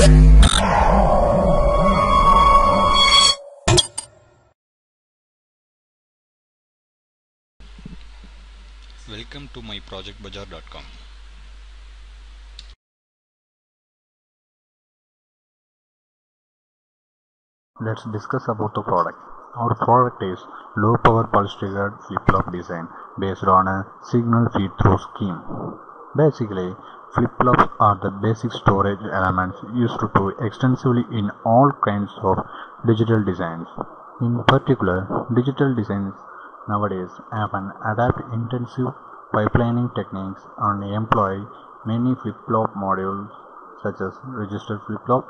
Welcome to my projectbazaar.com. Let's discuss about the product. Our product is low power pulse triggered flip-flop design based on a signal feed-through scheme. Basically, flip-flops are the basic storage elements used to extensively in all kinds of digital designs. In particular, digital designs nowadays often adapt intensive pipelining techniques and employ many flip-flop modules such as register flip-flop,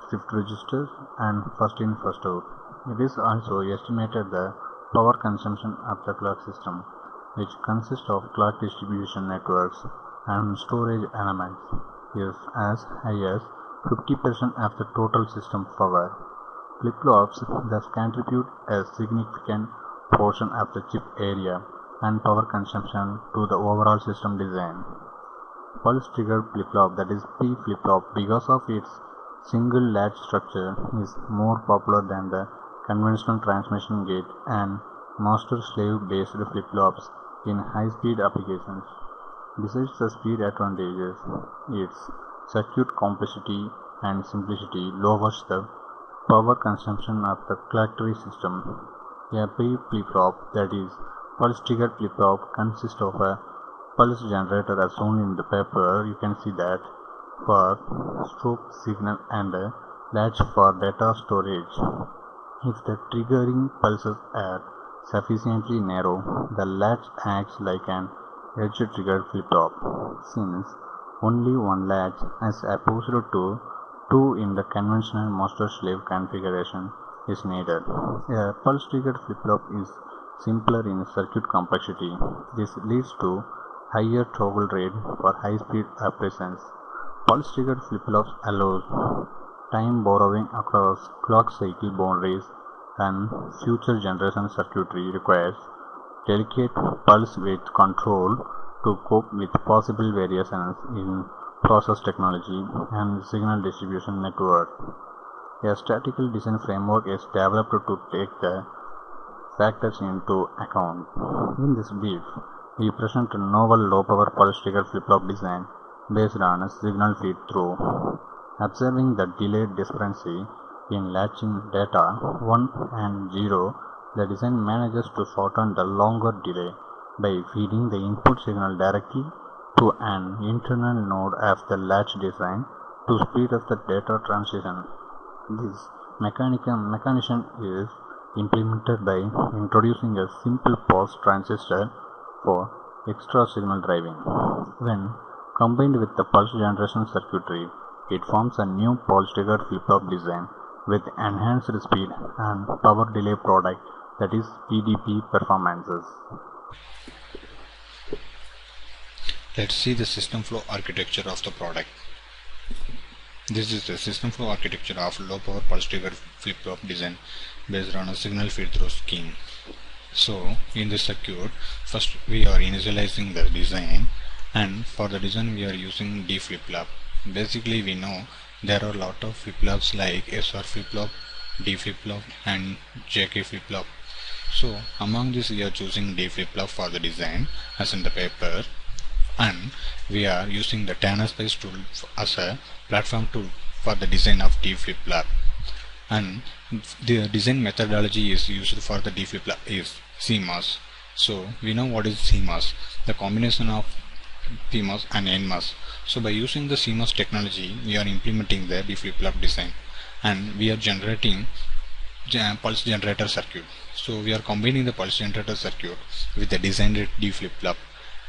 shift registers, and first in first out. It is also estimated the power consumption of the clock system, which consists of clock distribution networks and storage elements, is as high as 50% of the total system power. Flip-flops thus contribute a significant portion of the chip area and power consumption to the overall system design. Pulse triggered flip-flop, that is P flip-flop, because of its single latch structure, is more popular than the conventional transmission gate and master-slave based flip-flops in high-speed applications. Besides the speed advantages, its circuit complexity and simplicity lowers the power consumption of the clock tree system. A P flip-flop, that is pulse-triggered flip-flop, consists of a pulse generator as shown in the paper. You can see that for strobe signal and a latch for data storage. If the triggering pulses are sufficiently narrow, the latch acts like an edge-triggered flip-flop, since only one latch as opposed to two in the conventional master-slave configuration is needed. A pulse-triggered flip-flop is simpler in circuit complexity. This leads to higher toggle rate for high-speed operations. Pulse-triggered flip-flops allows time borrowing across clock cycle boundaries, and future generation circuitry requires delicate pulse width control to cope with possible variations in process technology and signal distribution network. A statistical design framework is developed to take the factors into account. In this brief, we present a novel low-power pulse-triggered flip-flop design based on a signal feed-through. Observing the delayed discrepancy in latching data 1 and 0, the design manages to shorten the longer delay by feeding the input signal directly to an internal node of the latch design to speed up the data transition. This mechanism is implemented by introducing a simple pulse transistor for extra signal driving. When combined with the pulse generation circuitry, it forms a new pulse-triggered flip-flop design with enhanced speed and power delay product, that is PDP performances. Let's see the system flow architecture of the product. This is the system flow architecture of low power pulse triggered flip-flop design based on a signal feed-through scheme. So in this circuit, first we are initializing the design, and for the design we are using D flip-flop. Basically we know there are a lot of flip-flops like SR flip-flop, D flip-flop and JK flip-flop. So among these we are choosing D flip-flop for the design as in the paper, and we are using the Tanner Spice tool as a platform tool for the design of D flip-flop. And the design methodology is used for the D flip-flop is CMOS. So we know what is CMOS, the combination of PMOS and NMOS. So by using the CMOS technology, we are implementing the D flip-flop design, and we are generating pulse generator circuit. So we are combining the pulse generator circuit with the designed D flip-flop,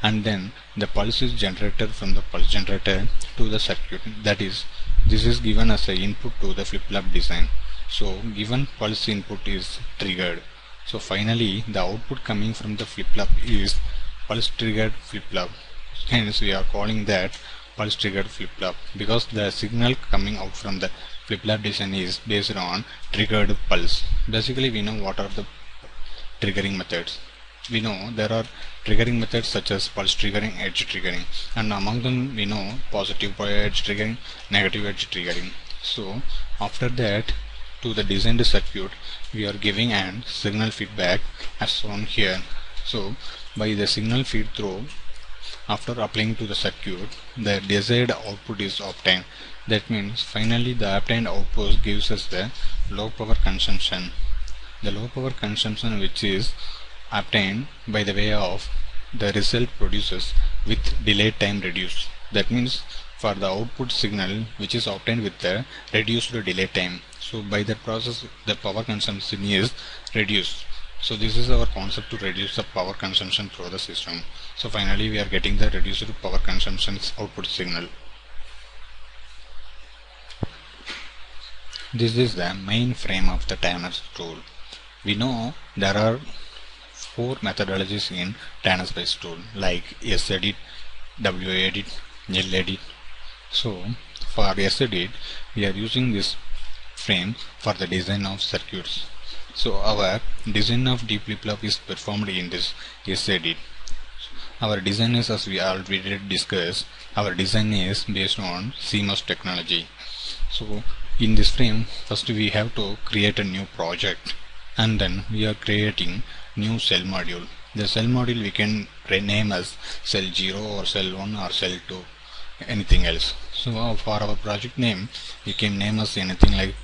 and then the pulse is generated from the pulse generator to the circuit. That is, this is given as an input to the flip-flop design. So given pulse input is triggered. So finally the output coming from the flip-flop is pulse triggered flip-flop. Hence we are calling that pulse triggered flip-flop, because the signal coming out from the flip-flop design is based on triggered pulse. Basically we know what are the triggering methods. we know there are triggering methods such as pulse triggering, edge triggering, and among them we know positive edge triggering, negative edge triggering. So after that, to the designed circuit we are giving an signal feedback as shown here. So by the signal feed through, after applying to the circuit, the desired output is obtained. That means finally the obtained output gives us the low power consumption. The low power consumption which is obtained by the way of the result produces with delay time reduced. That means for the output signal which is obtained with the reduced delay time. So by that process the power consumption is reduced. So this is our concept to reduce the power consumption through the system. So finally we are getting the reduced power consumption output signal. This is the main frame of the Tanner's tool. We know there are 4 methodologies in Tanner's based tool like S-edit, W-edit, L-edit. So for S-edit we are using this frame for the design of circuits. So our design of D flip-flop is performed in this S-edit. Our design is, as we already discussed, our design is based on CMOS technology. So in this frame, first we have to create a new project, and then we are creating new cell module. The cell module we can rename as cell 0 or cell 1 or cell 2, anything else. So for our project name we can name as anything like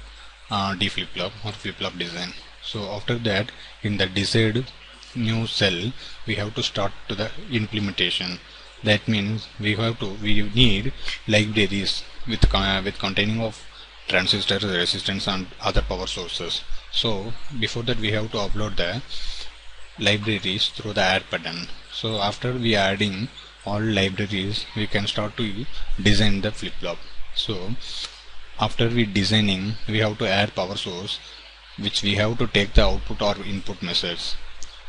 D flip-flop or flip-flop design. So after that, in the desired new cell we have to start to the implementation. That means we need libraries with containing of transistors, resistance and other power sources. So before that we have to upload the libraries through the add button. So after we adding all libraries we can start to design the flip-flop. So after we designing we have to add power source which we have to take the output or input message.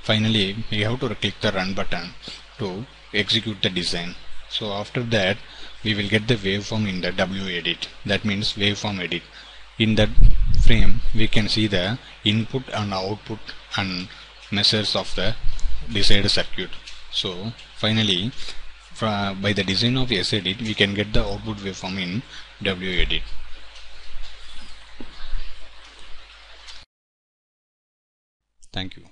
Finally we have to click the run button to execute the design. So after that we will get the waveform in the W-edit, that means waveform edit. In that frame we can see the input and output and measures of the desired circuit. So finally by the design of S-edit we can get the output waveform in W-edit. Thank you.